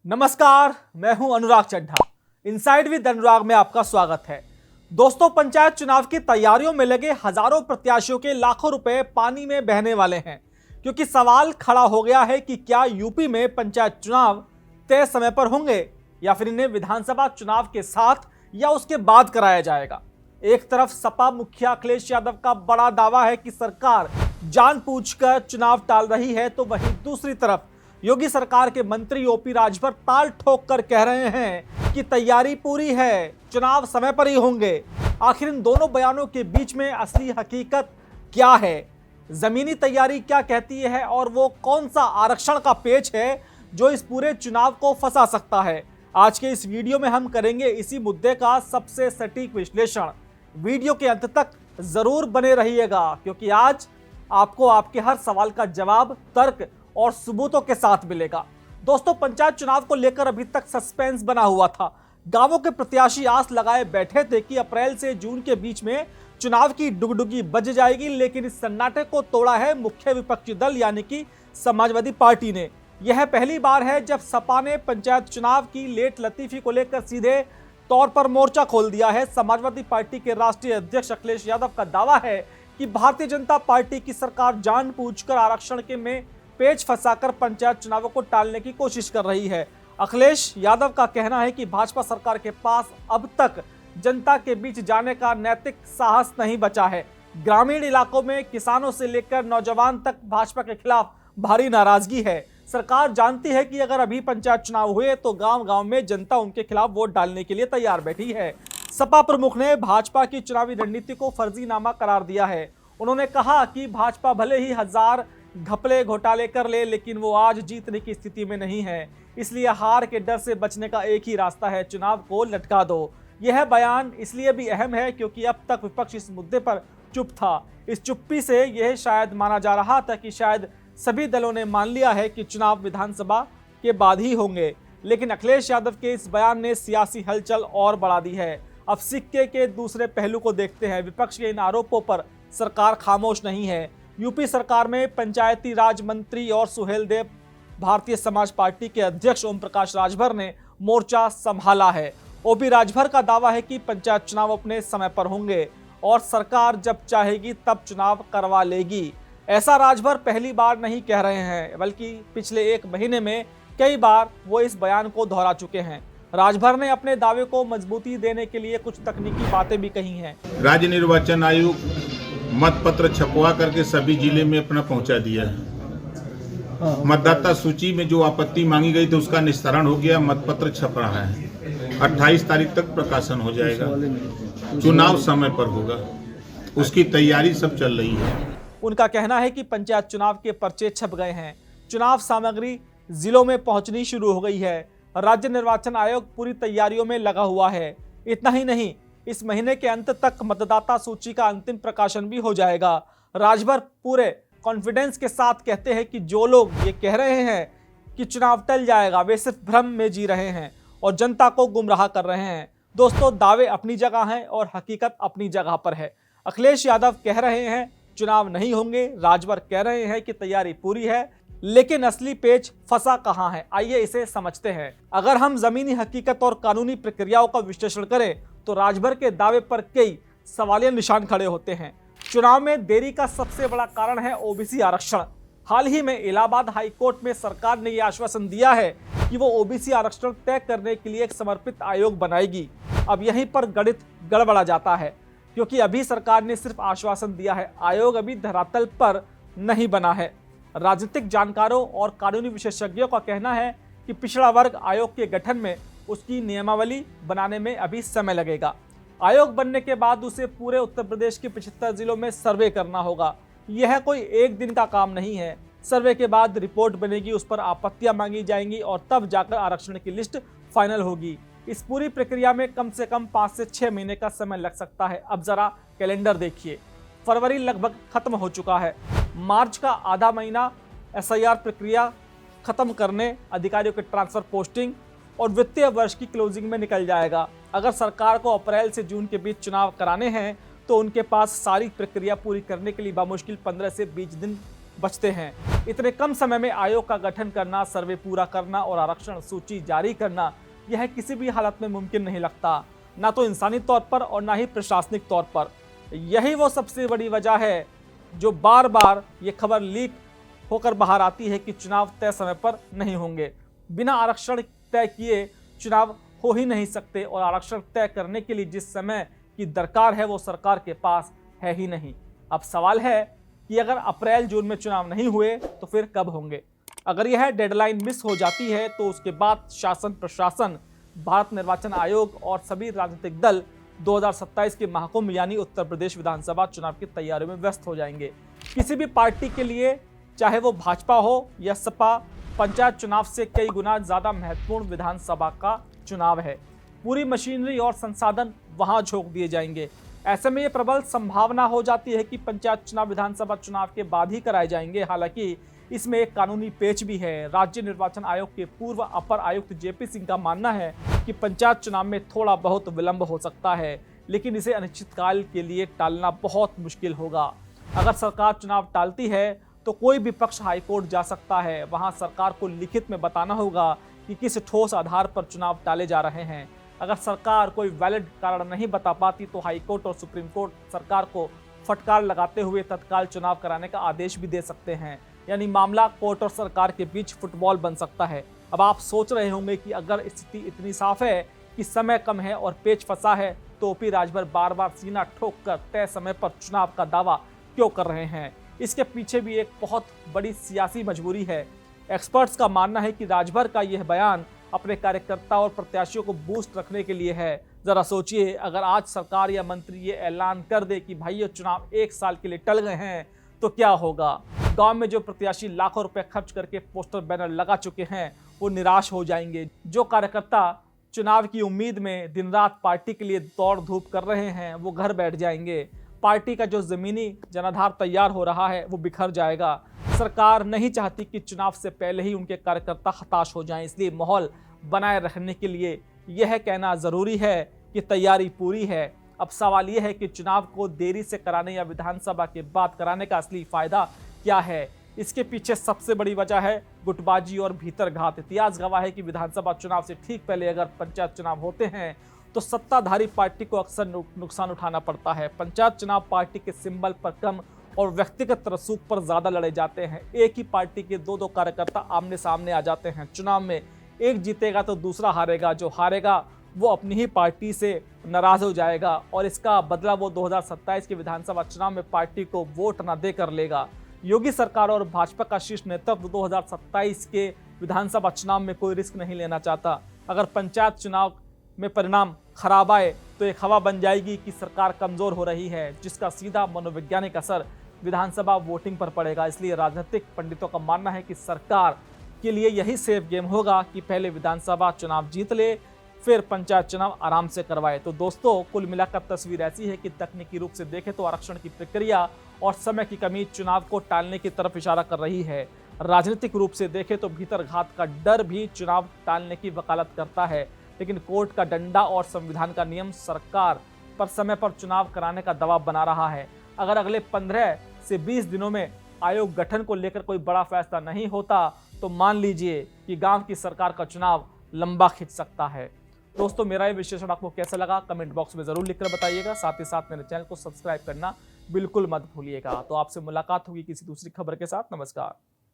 नमस्कार, मैं हूं अनुराग चड्ढा। इनसाइड विद अनुराग में आपका स्वागत है। दोस्तों, पंचायत चुनाव की तैयारियों में लगे हजारों प्रत्याशियों के लाखों रुपए पानी में बहने वाले हैं, क्योंकि सवाल खड़ा हो गया है कि क्या यूपी में पंचायत चुनाव तय समय पर होंगे या फिर इन्हें विधानसभा चुनाव के साथ या उसके बाद कराया जाएगा। एक तरफ सपा मुखिया अखिलेश यादव का बड़ा दावा है कि सरकार जानबूझकर चुनाव टाल रही है, तो वहीं दूसरी तरफ योगी सरकार के मंत्री ओपी राजभर ताल ठोक कर कह रहे हैं कि तैयारी पूरी है, चुनाव समय पर ही होंगे। आखिर इन दोनों बयानों के बीच में असली हकीकत क्या है, जमीनी तैयारी क्या कहती है और वो कौन सा आरक्षण का पेच है जो इस पूरे चुनाव को फंसा सकता है। आज के इस वीडियो में हम करेंगे इसी मुद्दे का सबसे सटीक विश्लेषण। वीडियो के अंत तक जरूर बने रहिएगा, क्योंकि आज आपको आपके हर सवाल का जवाब तर्क और सबूतों के साथ मिलेगा। दोस्तों, पंचायत चुनाव को लेकर अभी तक सस्पेंस बना हुआ था। गांवों के प्रत्याशी आस लगाए बैठे थे कि अप्रैल से जून के बीच में चुनाव की डुगडुगी बज जाएगी, लेकिन इस सन्नाटे को तोड़ा है मुख्य विपक्षी दल यानी कि समाजवादी पार्टी ने। यह पहली बार है जब सपा ने पंचायत चुनाव की लेट लतीफी को लेकर सीधे तौर पर मोर्चा खोल दिया है। समाजवादी पार्टी के राष्ट्रीय अध्यक्ष अखिलेश यादव का दावा है कि भारतीय जनता पार्टी की सरकार जानबूझकर आरक्षण के में पेच फंसाकर पंचायत चुनावों को टालने की कोशिश कर रही है। अखिलेश यादव का कहना है कि भाजपा सरकार के पास अब तक जनता के बीच जाने का नैतिक साहस नहीं बचा है। ग्रामीण इलाकों में किसानों से लेकर नौजवान तक भाजपा के खिलाफ भारी नाराजगी है। सरकार जानती है कि अगर अभी पंचायत चुनाव हुए तो गांव-गांव में जनता उनके खिलाफ वोट डालने के लिए तैयार बैठी है। सपा प्रमुख ने भाजपा की चुनावी रणनीति को फर्जीनामा करार दिया है। उन्होंने कहा कि भाजपा भले ही हजार घपले घोटाले कर ले, लेकिन वो आज जीतने की स्थिति में नहीं है। इसलिए हार के डर से बचने का एक ही रास्ता है, चुनाव को लटका दो। यह बयान इसलिए भी अहम है क्योंकि अब तक विपक्ष इस मुद्दे पर चुप था। इस चुप्पी से यह शायद माना जा रहा था कि शायद सभी दलों ने मान लिया है कि चुनाव विधानसभा के बाद ही होंगे, लेकिन अखिलेश यादव के इस बयान ने सियासी हलचल और बढ़ा दी है। अब सिक्के के दूसरे पहलू को देखते हैं। विपक्ष के इन आरोपों पर सरकार खामोश नहीं है। यूपी सरकार में पंचायती राज मंत्री और सुहेलदेव भारतीय समाज पार्टी के अध्यक्ष ओम प्रकाश राजभर ने मोर्चा संभाला है। ओपी राजभर का दावा है कि पंचायत चुनाव अपने समय पर होंगे और सरकार जब चाहेगी तब चुनाव करवा लेगी। ऐसा राजभर पहली बार नहीं कह रहे हैं, बल्कि पिछले एक महीने में कई बार वो इस बयान को दोहरा चुके हैं। राजभर ने अपने दावे को मजबूती देने के लिए कुछ तकनीकी बातें भी कही हैं। राज्य निर्वाचन आयोग मतपत्र छपवा करके सभी जिले में अपना पहुंचा दिया है। मतदाता सूची में जो आपत्ति मांगी गई थी उसका निस्तारण हो गया, मतपत्र छप रहा है। 28 तारीख तक प्रकाशन हो जाएगा। चुनाव समय पर होगा, उसकी तैयारी सब चल रही है। उनका कहना है कि पंचायत चुनाव के पर्चे छप गए हैं, चुनाव सामग्री जिलों में पहुंचनी शुरू हो गई है। राज्य निर्वाचन आयोग पूरी तैयारियों में लगा हुआ है। इतना ही नहीं, इस महीने के अंत तक मतदाता सूची का अंतिम प्रकाशन भी हो जाएगा। राजभर पूरे कॉन्फिडेंस के साथ कहते हैं कि जो लोग ये कह रहे हैं कि चुनाव टल जाएगा, वे सिर्फ भ्रम में जी रहे हैं और जनता को गुमराह कर रहे हैं। दोस्तों, दावे अपनी जगह हैं और हकीकत अपनी जगह पर है। अखिलेश यादव कह रहे हैं चुनाव नहीं होंगे, राजभर कह रहे हैं कि तैयारी पूरी है, लेकिन असली पेच फंसा कहां है, आइए इसे समझते हैं। अगर हम जमीनी हकीकत और कानूनी प्रक्रियाओं का विश्लेषण करें तो राजभर के दावे पर कई सवालिया निशान खड़े होते हैं। चुनाव में देरी का सबसे बड़ा कारण है ओबीसी आरक्षण। हाल ही में इलाहाबाद हाई कोर्ट में सरकार ने यह आश्वासन दिया है कि वो ओबीसी आरक्षण तय करने के लिए एक समर्पित आयोग बनाएगी। अब यहीं पर गणित गड़बड़ा जाता है, क्योंकि अभी सरकार ने सिर्फ आश्वासन दिया है, आयोग अभी धरातल पर नहीं बना है। राजनीतिक जानकारों और कानूनी विशेषज्ञों का कहना है कि पिछड़ा वर्ग आयोग के गठन में उसकी नियमावली बनाने में अभी समय लगेगा। आयोग बनने के बाद उसे पूरे उत्तर प्रदेश के 75 जिलों में सर्वे करना होगा। यह कोई एक दिन का काम नहीं है। सर्वे के बाद रिपोर्ट बनेगी, उस पर आपत्तियां मांगी जाएंगी और तब जाकर आरक्षण की लिस्ट फाइनल होगी। इस पूरी प्रक्रिया में कम से कम 5 से 6 महीने का समय लग सकता है। अब जरा कैलेंडर देखिए, फरवरी लगभग खत्म हो चुका है। मार्च का आधा महीना एसआईआर प्रक्रिया खत्म करने, अधिकारियों के ट्रांसफर पोस्टिंग और वित्तीय वर्ष की क्लोजिंग में निकल जाएगा। अगर सरकार को अप्रैल से जून के बीच चुनाव कराने हैं तो उनके पास सारी प्रक्रिया पूरी करने के लिए बामुश्किल 15 से 20 दिन बचते हैं। इतने कम समय में आयोग का गठन करना, सर्वे पूरा करना और आरक्षण सूची जारी करना, यह किसी भी हालत में मुमकिन नहीं लगता, ना तो इंसानी तौर पर और ना ही प्रशासनिक तौर पर। यही वो सबसे बड़ी वजह है जो बार बार ये खबर लीक होकर बाहर आती है कि चुनाव तय समय पर नहीं होंगे। बिना आरक्षण तय किए चुनाव हो ही नहीं सकते और आरक्षण तय करने के लिए जिस समय की दरकार है वो सरकार के पास है ही नहीं। अब सवाल है कि अगर अप्रैल जून में चुनाव नहीं हुए तो फिर कब होंगे? अगर यह डेडलाइन मिस हो जाती है तो उसके बाद शासन प्रशासन, भारत निर्वाचन आयोग और सभी राजनीतिक दल 2027 के महाकुंभ यानी उत्तर प्रदेश विधानसभा चुनाव की तैयारियों में व्यस्त हो जाएंगे। किसी भी पार्टी के लिए, चाहे वो भाजपा हो या सपा, पंचायत चुनाव से कई गुना ज्यादा महत्वपूर्ण विधानसभा का चुनाव है। पूरी मशीनरी और संसाधन वहां झोंक दिए जाएंगे। ऐसे में यह प्रबल संभावना हो जाती है कि पंचायत चुनाव विधानसभा चुनाव के बाद ही कराए जाएंगे। हालांकि इसमें एक कानूनी पेच भी है। राज्य निर्वाचन आयोग के पूर्व अपर आयुक्त जेपी सिंह का मानना है कि पंचायत चुनाव में थोड़ा बहुत विलंब हो सकता है, लेकिन इसे अनिश्चितकाल के लिए टालना बहुत मुश्किल होगा। अगर सरकार चुनाव टालती है तो कोई भी पक्ष हाईकोर्ट जा सकता है। वहां सरकार को लिखित में बताना होगा कि किस ठोस आधार पर चुनाव टाले जा रहे हैं। अगर सरकार कोई वैलिड कारण नहीं बता पाती तो हाईकोर्ट और सुप्रीम कोर्ट सरकार को फटकार लगाते हुए तत्काल चुनाव कराने का आदेश भी दे सकते हैं। यानी मामला कोर्ट और सरकार के बीच फुटबॉल बन सकता है। अब आप सोच रहे होंगे कि अगर स्थिति इतनी साफ है कि समय कम है और पेच फंसा है तो ओपी राजभर बार बार सीना ठोक कर तय समय पर चुनाव का दावा क्यों कर रहे हैं? इसके पीछे भी एक बहुत बड़ी सियासी मजबूरी है। एक्सपर्ट्स का मानना है कि राजभर का यह बयान अपने कार्यकर्ता और प्रत्याशियों को बूस्ट रखने के लिए है। जरा सोचिए, अगर आज सरकार या मंत्री ये ऐलान कर दे कि भाई ये चुनाव 1 साल के लिए टल गए हैं तो क्या होगा? गांव में जो प्रत्याशी लाखों रुपए खर्च करके पोस्टर बैनर लगा चुके हैं वो निराश हो जाएंगे। जो कार्यकर्ता चुनाव की उम्मीद में दिन रात पार्टी के लिए दौड़ धूप कर रहे हैं वो घर बैठ जाएंगे। पार्टी का जो जमीनी जनाधार तैयार हो रहा है वो बिखर जाएगा। सरकार नहीं चाहती कि चुनाव से पहले ही उनके कार्यकर्ता हताश हो जाएं, इसलिए माहौल बनाए रखने के लिए यह कहना जरूरी है कि तैयारी पूरी है। अब सवाल यह है कि चुनाव को देरी से कराने या विधानसभा के बाद कराने का असली फायदा क्या है? इसके पीछे सबसे बड़ी वजह है गुटबाजी और भीतरघात। इतिहास गवाह है कि विधानसभा चुनाव से ठीक पहले अगर पंचायत चुनाव होते हैं तो सत्ताधारी पार्टी को अक्सर नुकसान उठाना पड़ता है। पंचायत चुनाव पार्टी के सिंबल पर कम और व्यक्तिगत रसूख पर ज्यादा लड़े जाते हैं। एक ही पार्टी के दो कार्यकर्ता आमने सामने आ जाते हैं। चुनाव में एक जीतेगा तो दूसरा हारेगा। जो हारेगा वो अपनी ही पार्टी से नाराज हो जाएगा और इसका बदला वो 2027 के विधानसभा चुनाव में पार्टी को वोट न देकर लेगा। योगी सरकार और भाजपा का शीर्ष नेतृत्व 2027 के विधानसभा चुनाव में कोई रिस्क नहीं लेना चाहता। अगर पंचायत चुनाव में परिणाम खराब आए तो एक हवा बन जाएगी कि सरकार कमजोर हो रही है, जिसका सीधा मनोवैज्ञानिक असर विधानसभा वोटिंग पर पड़ेगा। इसलिए राजनीतिक पंडितों का मानना है कि सरकार के लिए यही सेफ गेम होगा कि पहले विधानसभा चुनाव जीत ले, फिर पंचायत चुनाव आराम से करवाए। तो दोस्तों, कुल मिलाकर तस्वीर ऐसी है कि तकनीकी रूप से देखें तो आरक्षण की प्रक्रिया और समय की कमी चुनाव को टालने की तरफ इशारा कर रही है। राजनीतिक रूप से देखें तो भीतरघात का डर भी चुनाव टालने की वकालत करता है, लेकिन कोर्ट का डंडा और संविधान का नियम सरकार पर समय पर चुनाव कराने का दबाव बना रहा है। अगर अगले 15 से 20 दिनों में आयोग गठन को लेकर कोई बड़ा फैसला नहीं होता तो मान लीजिए कि गांव की सरकार का चुनाव लंबा खिंच सकता है। दोस्तों, मेरा ये विश्लेषण आपको कैसा लगा कमेंट बॉक्स में जरूर लिखकर बताइएगा। साथ ही साथ मेरे चैनल को सब्सक्राइब करना बिल्कुल मत भूलिएगा। तो आपसे मुलाकात होगी किसी दूसरी खबर के साथ। नमस्कार।